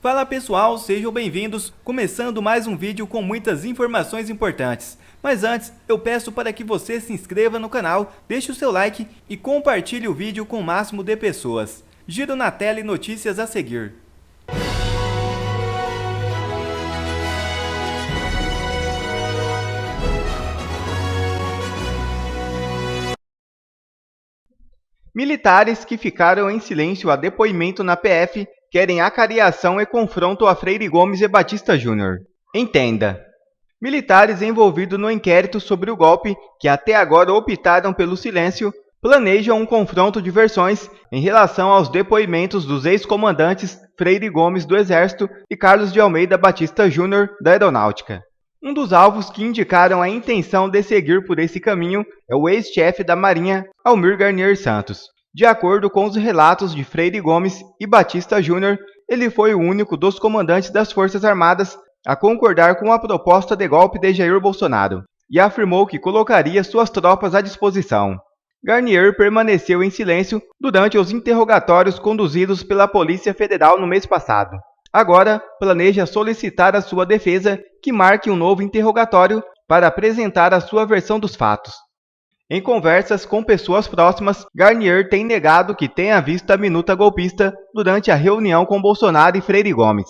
Fala pessoal, sejam bem-vindos, começando mais um vídeo com muitas informações importantes. Mas antes, eu peço para que você se inscreva no canal, deixe o seu like e compartilhe o vídeo com o máximo de pessoas. Giro na tela e notícias a seguir. Militares que ficaram em silêncio a depoimento na PF querem acariação e confronto a Freire Gomes e Batista Júnior. Entenda. Militares envolvidos no inquérito sobre o golpe, que até agora optaram pelo silêncio, planejam um confronto de versões em relação aos depoimentos dos ex-comandantes Freire Gomes do Exército e Carlos de Almeida Batista Júnior da Aeronáutica. Um dos alvos que indicaram a intenção de seguir por esse caminho é o ex-chefe da Marinha, Almir Garnier Santos. De acordo com os relatos de Freire Gomes e Batista Júnior, ele foi o único dos comandantes das Forças Armadas a concordar com a proposta de golpe de Jair Bolsonaro e afirmou que colocaria suas tropas à disposição. Garnier permaneceu em silêncio durante os interrogatórios conduzidos pela Polícia Federal no mês passado. Agora, planeja solicitar à sua defesa que marque um novo interrogatório para apresentar a sua versão dos fatos. Em conversas com pessoas próximas, Garnier tem negado que tenha visto a minuta golpista durante a reunião com Bolsonaro e Freire Gomes.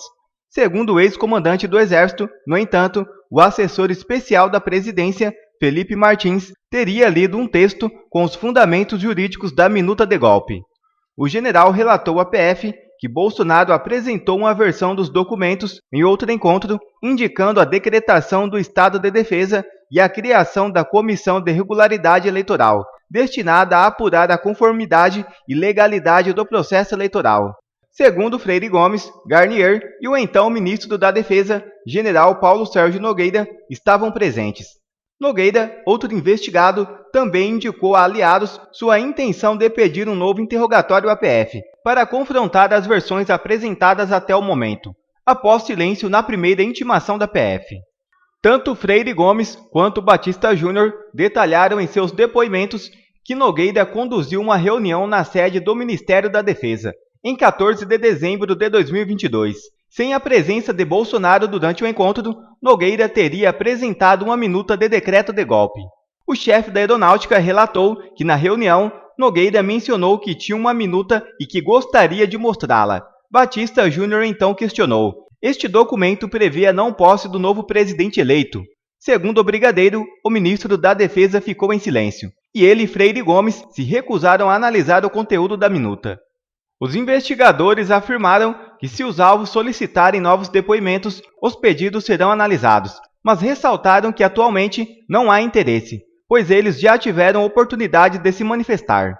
Segundo o ex-comandante do Exército, no entanto, o assessor especial da presidência, Felipe Martins, teria lido um texto com os fundamentos jurídicos da minuta de golpe. O general relatou à PF que Bolsonaro apresentou uma versão dos documentos em outro encontro, indicando a decretação do estado de defesa e a criação da Comissão de Regularidade Eleitoral, destinada a apurar a conformidade e legalidade do processo eleitoral. Segundo Freire Gomes, Garnier e o então ministro da Defesa, general Paulo Sérgio Nogueira, estavam presentes. Nogueira, outro investigado, também indicou a aliados sua intenção de pedir um novo interrogatório à PF, para confrontar as versões apresentadas até o momento, após silêncio na primeira intimação da PF. Tanto Freire Gomes quanto Batista Júnior detalharam em seus depoimentos que Nogueira conduziu uma reunião na sede do Ministério da Defesa, em 14 de dezembro de 2022. Sem a presença de Bolsonaro durante o encontro, Nogueira teria apresentado uma minuta de decreto de golpe. O chefe da Aeronáutica relatou que na reunião, Nogueira mencionou que tinha uma minuta e que gostaria de mostrá-la. Batista Júnior então questionou: este documento prevê a não posse do novo presidente eleito. Segundo o brigadeiro, o ministro da Defesa ficou em silêncio, e ele e Freire Gomes se recusaram a analisar o conteúdo da minuta. Os investigadores afirmaram que se os alvos solicitarem novos depoimentos, os pedidos serão analisados, mas ressaltaram que atualmente não há interesse, pois eles já tiveram oportunidade de se manifestar.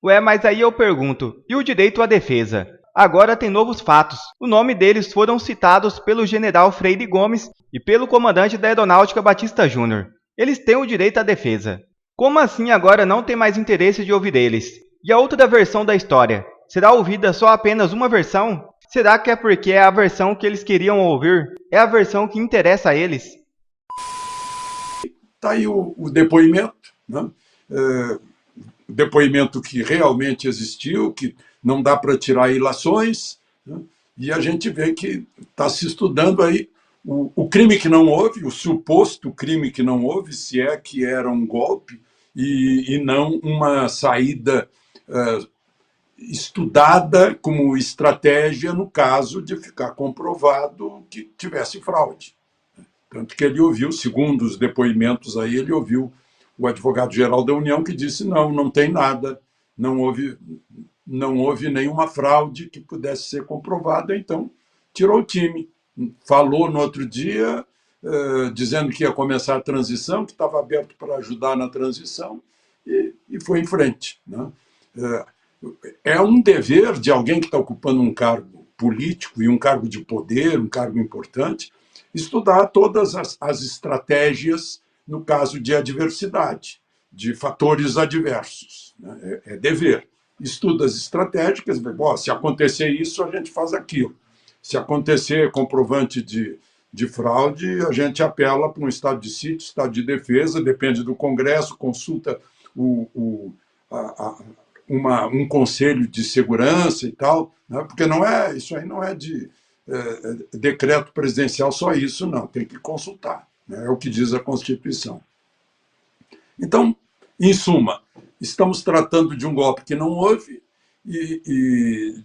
Ué, mas aí eu pergunto, e o direito à defesa? Agora tem novos fatos. O nome deles foram citados pelo general Freire Gomes e pelo comandante da Aeronáutica Batista Júnior. Eles têm o direito à defesa. Como assim agora não tem mais interesse de ouvir eles? E a outra versão da história? Será ouvida só apenas uma versão? Será que é porque é a versão que eles queriam ouvir? É a versão que interessa a eles? Está aí o depoimento, né? Depoimento que realmente existiu, que não dá para tirar ilações, né? E a gente vê que está se estudando aí o crime que não houve, o suposto crime que não houve, se é que era um golpe e não uma saída estudada como estratégia no caso de ficar comprovado que tivesse fraude. Tanto que ele ouviu, segundo os depoimentos aí, ele ouviu o advogado-geral da União que disse não tem nada, não houve nenhuma fraude que pudesse ser comprovada, então tirou o time. Falou no outro dia, dizendo que ia começar a transição, que estava aberto para ajudar na transição, e foi em frente, né? É um dever de alguém que está ocupando um cargo político e um cargo de poder, um cargo importante, estudar todas as estratégias no caso de adversidade, de fatores adversos, né? É dever. Estuda as estratégicas, se acontecer isso, a gente faz aquilo. Se acontecer comprovante de fraude, a gente apela para um estado de sítio, estado de defesa, depende do Congresso, consulta um conselho de segurança e tal, né? Porque isso aí não é decreto presidencial, só isso, não, tem que consultar, né? É o que diz a Constituição. Então, em suma, estamos tratando de um golpe que não houve e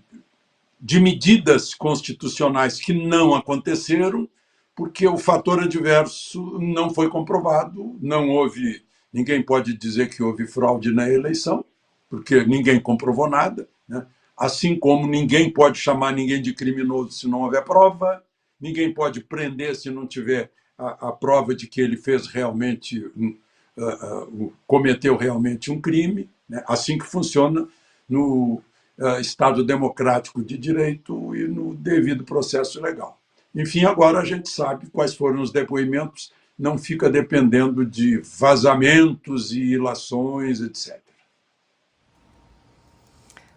de medidas constitucionais que não aconteceram, porque o fator adverso não foi comprovado, não houve, ninguém pode dizer que houve fraude na eleição, porque ninguém comprovou nada, né? Assim como ninguém pode chamar ninguém de criminoso se não houver prova, ninguém pode prender se não tiver a prova de que ele fez realmente, cometeu realmente um crime, né? Assim que funciona no Estado democrático de direito e no devido processo legal. Enfim, agora a gente sabe quais foram os depoimentos, não fica dependendo de vazamentos e ilações, etc.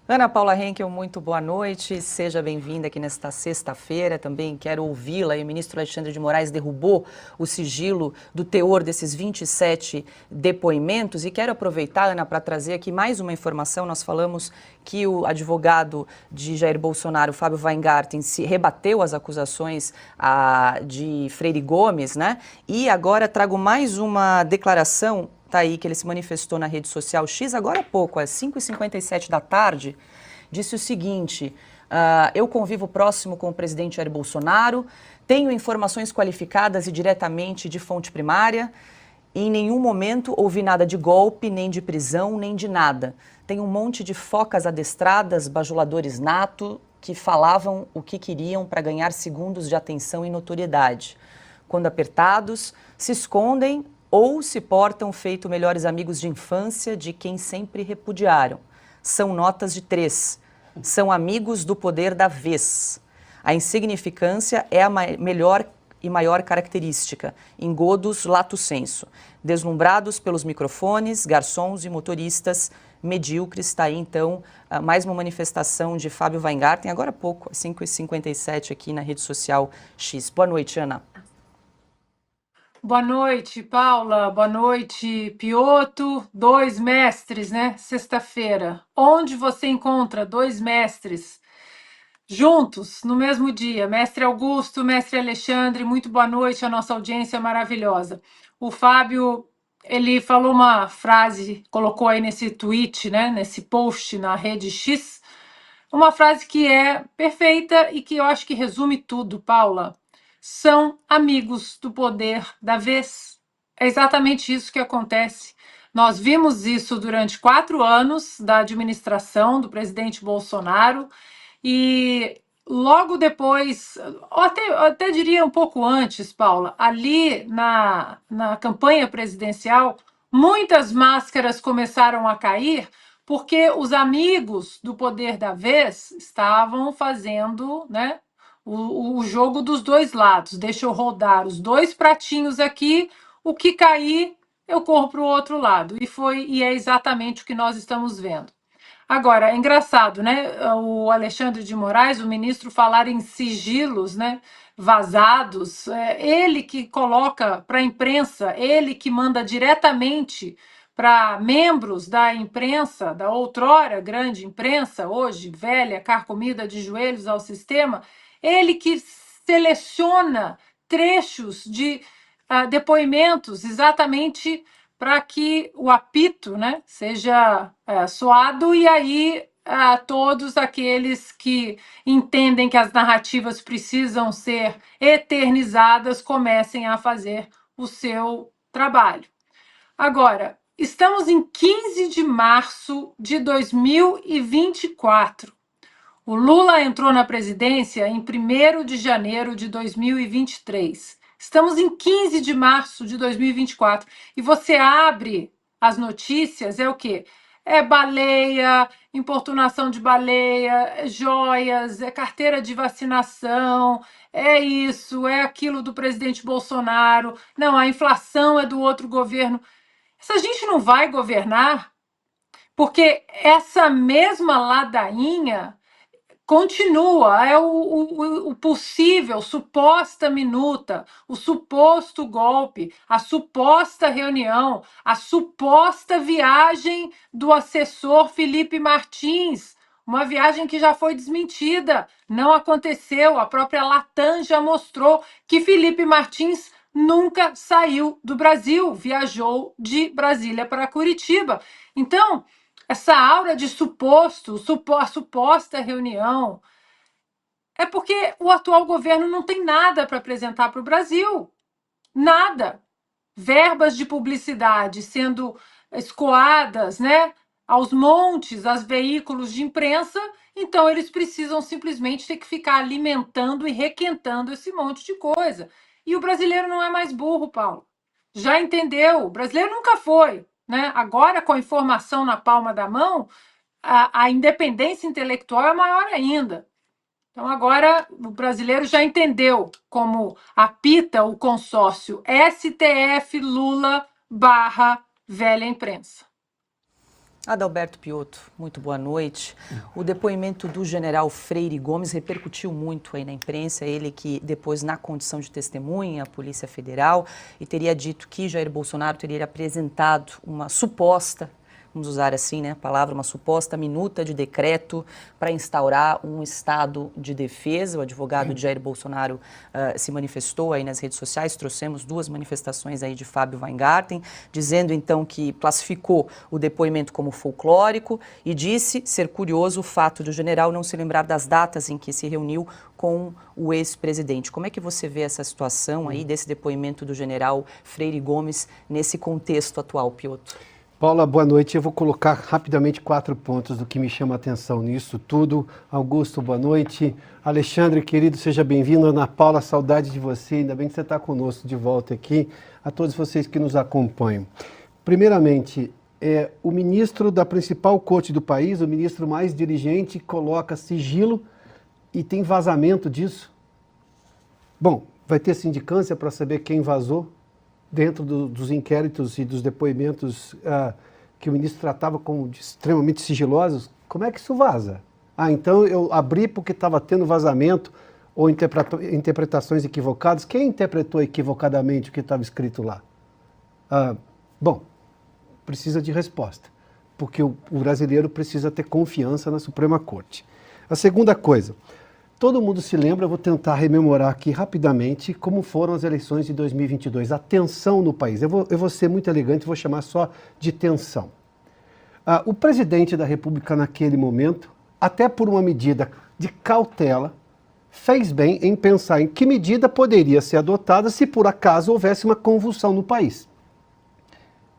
Ana Paula Henkel, muito boa noite, seja bem-vinda aqui nesta sexta-feira. Também quero ouvi-la. O ministro Alexandre de Moraes derrubou o sigilo do teor desses 27 depoimentos e quero aproveitar, Ana, para trazer aqui mais uma informação. Nós falamos que o advogado de Jair Bolsonaro, Fábio Weingarten, se rebateu às acusações de Freire Gomes, né? E agora trago mais uma declaração. Está aí que ele se manifestou na rede social X agora há pouco, às 5h57 da tarde, disse o seguinte: eu convivo próximo com o presidente Jair Bolsonaro, tenho informações qualificadas e diretamente de fonte primária, e em nenhum momento ouvi nada de golpe, nem de prisão, nem de nada. Tem um monte de focas adestradas, bajuladores nato, que falavam o que queriam para ganhar segundos de atenção e notoriedade. Quando apertados, se escondem ou se portam feito melhores amigos de infância de quem sempre repudiaram. São notas de 3. São amigos do poder da vez. A insignificância é a melhor e maior característica. Engodos lato sensu. Deslumbrados pelos microfones, garçons e motoristas medíocres. Está aí, então, mais uma manifestação de Fábio Weingarten, agora há pouco, às 5h57 aqui na rede social X. Boa noite, Ana. Boa noite, Paula. Boa noite, Piotr. 2 mestres, né? Sexta-feira. Onde você encontra 2 mestres juntos no mesmo dia? Mestre Augusto, mestre Alexandre, muito boa noite à nossa audiência maravilhosa. O Fábio, ele falou uma frase, colocou aí nesse tweet, né? Nesse post na rede X, uma frase que é perfeita e que eu acho que resume tudo, Paula. São amigos do poder da vez. É exatamente isso que acontece. Nós vimos isso durante 4 anos da administração do presidente Bolsonaro e logo depois, ou até diria um pouco antes, Paula, ali na campanha presidencial, muitas máscaras começaram a cair porque os amigos do poder da vez estavam fazendo, né, o jogo dos dois lados. Deixa eu rodar os 2 pratinhos aqui, o que cair, eu corro para o outro lado. E é exatamente o que nós estamos vendo. Agora, é engraçado, né? O Alexandre de Moraes, o ministro, falar em sigilos, né, vazados. Ele que coloca para a imprensa, ele que manda diretamente para membros da imprensa, da outrora grande imprensa, hoje velha, carcomida de joelhos ao sistema, ele que seleciona trechos de depoimentos exatamente para que o apito, né, seja soado e aí todos aqueles que entendem que as narrativas precisam ser eternizadas comecem a fazer o seu trabalho. Agora, estamos em 15 de março de 2024. O Lula entrou na presidência em 1º de janeiro de 2023. Estamos em 15 de março de 2024 e você abre as notícias, é o quê? É baleia, importunação de baleia, é joias, é carteira de vacinação, é isso, é aquilo do presidente Bolsonaro. Não, a inflação é do outro governo. Essa gente não vai governar porque essa mesma ladainha continua, é o possível, suposta minuta, o suposto golpe, a suposta reunião, a suposta viagem do assessor Felipe Martins, Uma viagem que já foi desmentida, não aconteceu. A própria Latam já mostrou que Felipe Martins nunca saiu do Brasil, viajou de Brasília para Curitiba. Então, essa aura de a suposta reunião, é porque o atual governo não tem nada para apresentar para o Brasil. Nada. Verbas de publicidade sendo escoadas, né, aos montes, aos veículos de imprensa, então eles precisam simplesmente ter que ficar alimentando e requentando esse monte de coisa. E o brasileiro não é mais burro, Paulo. Já entendeu? O brasileiro nunca foi, né? Agora, com a informação na palma da mão, a independência intelectual é maior ainda. Então, agora o brasileiro já entendeu como apita o consórcio STF Lula / velha imprensa. Adalberto Piotto, muito boa noite. O depoimento do general Freire Gomes repercutiu muito aí na imprensa, ele que depois, na condição de testemunha, a Polícia Federal, e teria dito que Jair Bolsonaro teria apresentado uma suposta, vamos usar assim, né, a palavra, uma suposta minuta de decreto para instaurar um estado de defesa. O advogado de Jair Bolsonaro se manifestou aí nas redes sociais, trouxemos 2 manifestações aí de Fábio Weingarten, dizendo então que classificou o depoimento como folclórico e disse ser curioso o fato do general não se lembrar das datas em que se reuniu com o ex-presidente. Como é que você vê essa situação aí desse depoimento do general Freire Gomes nesse contexto atual, Piotto? Paula, boa noite. Eu vou colocar rapidamente 4 pontos do que me chama a atenção nisso tudo. Augusto, boa noite. Alexandre, querido, seja bem-vindo. Ana Paula, saudade de você. Ainda bem que você está conosco de volta aqui. A todos vocês que nos acompanham. Primeiramente, o ministro da principal corte do país, o ministro mais dirigente, coloca sigilo e tem vazamento disso. Bom, vai ter sindicância para saber quem vazou dentro dos inquéritos e dos depoimentos que o ministro tratava como extremamente sigilosos. Como é que isso vaza? Então eu abri porque estava tendo vazamento ou interpretações equivocadas. Quem interpretou equivocadamente o que estava escrito lá? Bom, precisa de resposta, porque o brasileiro precisa ter confiança na Suprema Corte. A segunda coisa, todo mundo se lembra, eu vou tentar rememorar aqui rapidamente como foram as eleições de 2022, a tensão no país. Eu vou ser muito elegante, vou chamar só de tensão. O presidente da República naquele momento, até por uma medida de cautela, fez bem em pensar em que medida poderia ser adotada se por acaso houvesse uma convulsão no país.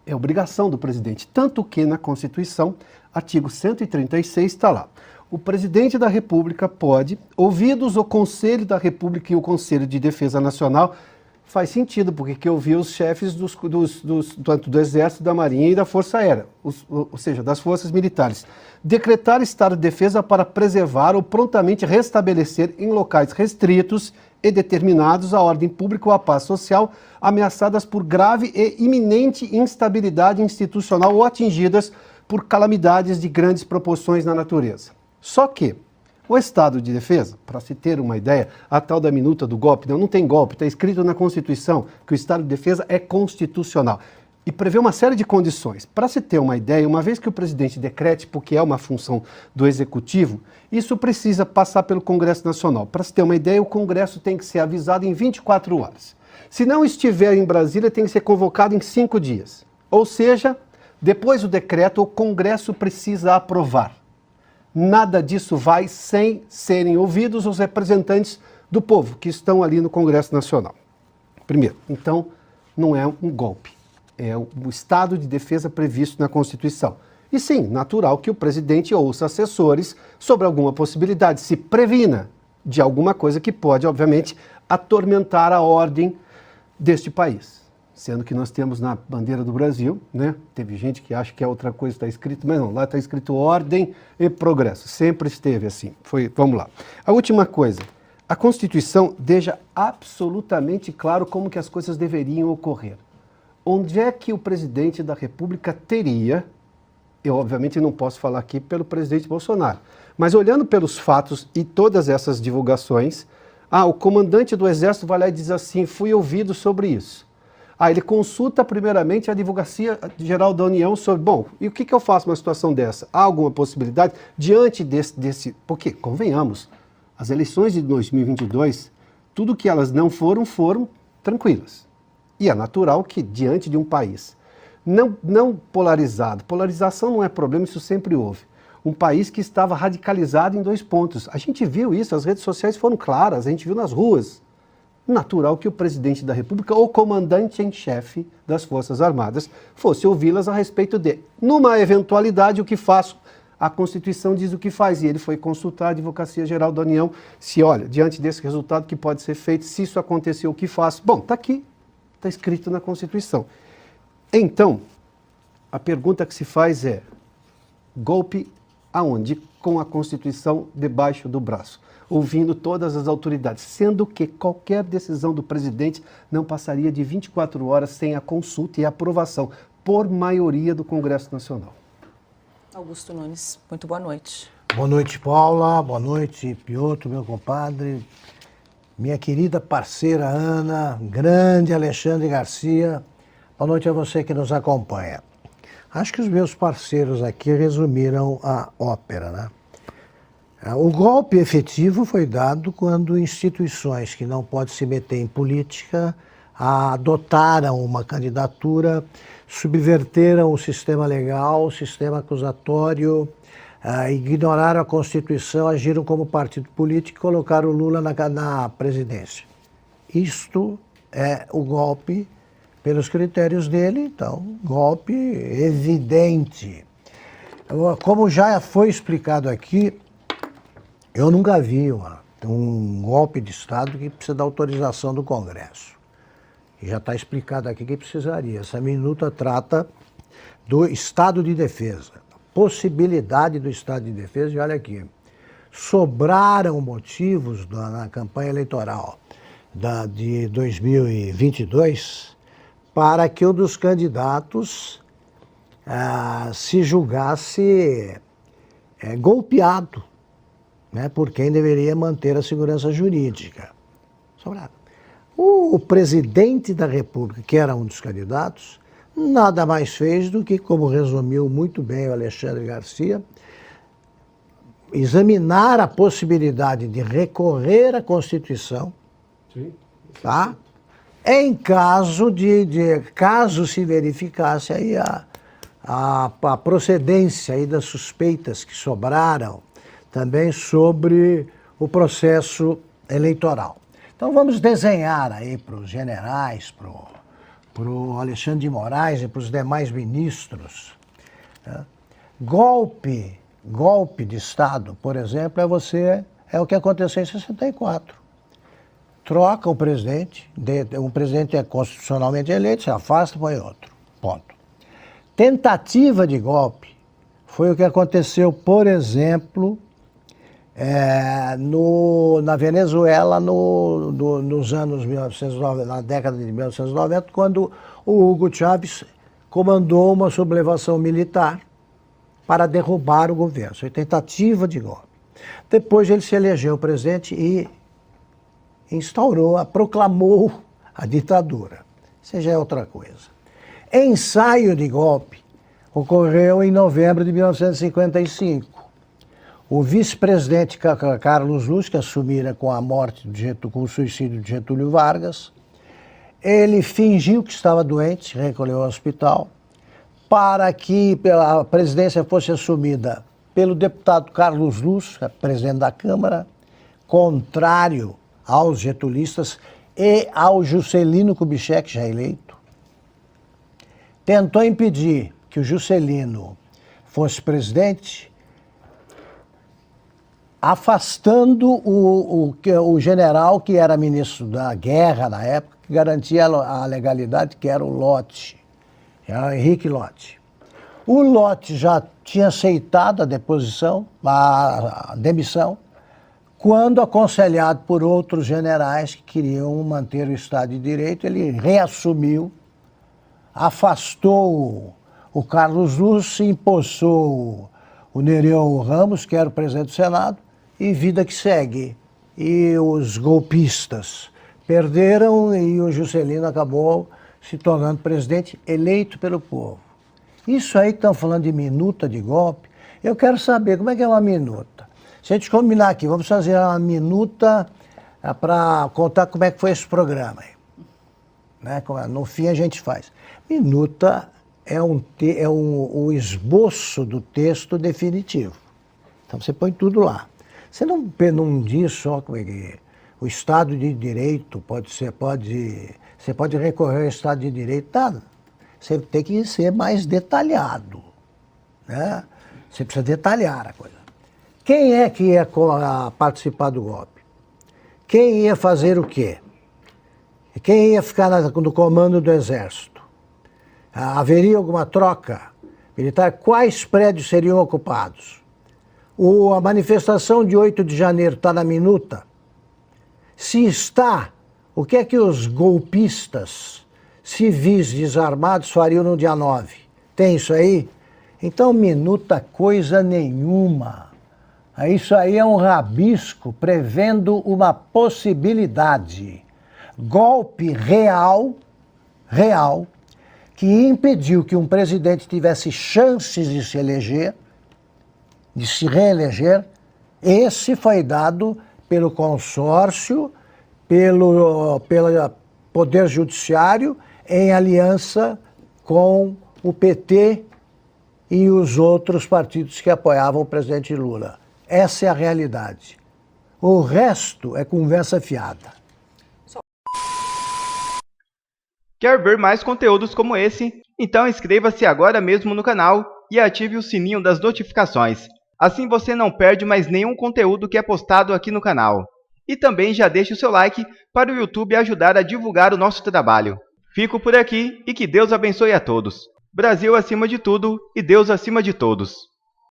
É obrigação do presidente, tanto que na Constituição, artigo 136 está lá. O presidente da República pode, ouvidos o Conselho da República e o Conselho de Defesa Nacional, faz sentido, porque que ouvir os chefes tanto do Exército, da Marinha e da Força Aérea, ou seja, das forças militares, decretar estado de defesa para preservar ou prontamente restabelecer em locais restritos e determinados a ordem pública ou a paz social, ameaçadas por grave e iminente instabilidade institucional ou atingidas por calamidades de grandes proporções na natureza. Só que o estado de defesa, para se ter uma ideia, a tal da minuta do golpe, não tem golpe, está escrito na Constituição que o estado de defesa é constitucional e prevê uma série de condições. Para se ter uma ideia, uma vez que o presidente decrete, porque é uma função do executivo, isso precisa passar pelo Congresso Nacional. Para se ter uma ideia, o Congresso tem que ser avisado em 24 horas. Se não estiver em Brasília, tem que ser convocado em 5 dias. Ou seja, depois do decreto, o Congresso precisa aprovar. Nada disso vai sem serem ouvidos os representantes do povo que estão ali no Congresso Nacional. Primeiro, então, não é um golpe, é o estado de defesa previsto na Constituição. E sim, natural que o presidente ouça assessores sobre alguma possibilidade, se previna de alguma coisa que pode, obviamente, atormentar a ordem deste país. Sendo que nós temos na bandeira do Brasil, né? Teve gente que acha que é outra coisa que está escrito, mas não, lá está escrito ordem e progresso. Sempre esteve assim. Vamos lá. A última coisa, a Constituição deixa absolutamente claro como que as coisas deveriam ocorrer. Onde é que o presidente da República teria, eu obviamente não posso falar aqui pelo presidente Bolsonaro, mas olhando pelos fatos e todas essas divulgações, o comandante do Exército vai lá e diz assim, fui ouvido sobre isso. Aí ele consulta primeiramente a Advocacia Geral da União sobre, bom, e o que eu faço numa situação dessa? Há alguma possibilidade diante desse... Porque, convenhamos, as eleições de 2022, tudo que elas não foram tranquilas. E é natural que, diante de um país não polarizado, polarização não é problema, isso sempre houve. Um país que estava radicalizado em 2 pontos. A gente viu isso, as redes sociais foram claras, a gente viu nas ruas. Natural que o presidente da República ou comandante em chefe das Forças Armadas fosse ouvi-las a respeito de. Numa eventualidade, o que faço? A Constituição diz o que faz, e ele foi consultar a Advocacia Geral da União, se olha, diante desse resultado que pode ser feito, se isso aconteceu, o que faço? Bom, está aqui, está escrito na Constituição. Então, a pergunta que se faz é, golpe aonde? Com a Constituição debaixo do braço, ouvindo todas as autoridades, sendo que qualquer decisão do presidente não passaria de 24 horas sem a consulta e a aprovação por maioria do Congresso Nacional. Augusto Nunes, muito boa noite. Boa noite, Paula. Boa noite, Piotr, meu compadre. Minha querida parceira Ana, grande Alexandre Garcia. Boa noite a você que nos acompanha. Acho que os meus parceiros aqui resumiram a ópera, né? O golpe efetivo foi dado quando instituições que não podem se meter em política adotaram uma candidatura, subverteram o sistema legal, o sistema acusatório, ignoraram a Constituição, agiram como partido político e colocaram o Lula na presidência. Isto é o golpe pelos critérios dele, então, golpe evidente. Como já foi explicado aqui, eu nunca vi um golpe de Estado que precisa da autorização do Congresso. E já está explicado aqui que precisaria. Essa minuta trata do Estado de Defesa, possibilidade do Estado de Defesa, e olha aqui, sobraram motivos na campanha eleitoral de 2022 para que um dos candidatos se julgasse golpeado, né, por quem deveria manter a segurança jurídica. Sobrado. O presidente da República, que era um dos candidatos, nada mais fez do que, como resumiu muito bem o Alexandre Garcia, examinar a possibilidade de recorrer à Constituição, tá? Em caso caso se verificasse aí a procedência aí das suspeitas que sobraram também sobre o processo eleitoral. Então vamos desenhar aí para os generais, para o Alexandre de Moraes e para os demais ministros, né? Golpe de Estado, por exemplo, é o que aconteceu em 64. Troca o presidente, um presidente é constitucionalmente eleito, se afasta, põe outro. Ponto. Tentativa de golpe foi o que aconteceu, por exemplo, na Venezuela nos anos 1990, na década de 1990, quando o Hugo Chávez comandou uma sublevação militar para derrubar o governo. Foi tentativa de golpe. Depois ele se elegeu presidente e proclamou a ditadura. Isso já é outra coisa. Ensaio de golpe ocorreu em novembro de 1955. O vice-presidente Carlos Luz, que assumira com a morte, com o suicídio de Getúlio Vargas, ele fingiu que estava doente, recolheu ao hospital, para que a presidência fosse assumida pelo deputado Carlos Luz, presidente da Câmara, contrário aos getulistas e ao Juscelino Kubitschek, já eleito. Tentou impedir que o Juscelino fosse presidente, afastando o general que era ministro da Guerra na época, que garantia a legalidade, que era o Lott, Henrique Lott. O Lott já tinha aceitado a demissão, quando aconselhado por outros generais que queriam manter o Estado de Direito, ele reassumiu, afastou o Carlos Luz, se empossou o Nereu Ramos, que era o presidente do Senado, e vida que segue. E os golpistas perderam e o Juscelino acabou se tornando presidente eleito pelo povo. Isso aí que estão falando de minuta de golpe, eu quero saber como é que é uma minuta. Se a gente combinar aqui, vamos fazer uma minuta para contar como é que foi esse programa aí. Né? No fim a gente faz. Minuta é o esboço do texto definitivo. Então você põe tudo lá. Você não diz só como é que o Estado de Direito você pode recorrer ao Estado de Direito, nada. Você tem que ser mais detalhado. Né? Você precisa detalhar a coisa. Quem é que ia participar do golpe? Quem ia fazer o quê? Quem ia ficar no comando do Exército? Haveria alguma troca militar? Quais prédios seriam ocupados? A manifestação de 8 de janeiro está na minuta? Se está, o que é que os golpistas civis desarmados fariam no dia 9? Tem isso aí? Então, minuta coisa nenhuma. Isso aí é um rabisco prevendo uma possibilidade. Golpe real, que impediu que um presidente tivesse chances de se eleger, de se reeleger. Esse foi dado pelo consórcio, pelo Poder Judiciário, em aliança com o PT e os outros partidos que apoiavam o presidente Lula. Essa é a realidade. O resto é conversa fiada. Quer ver mais conteúdos como esse? Então inscreva-se agora mesmo no canal e ative o sininho das notificações. Assim você não perde mais nenhum conteúdo que é postado aqui no canal. E também já deixe o seu like para o YouTube ajudar a divulgar o nosso trabalho. Fico por aqui e que Deus abençoe a todos. Brasil acima de tudo e Deus acima de todos.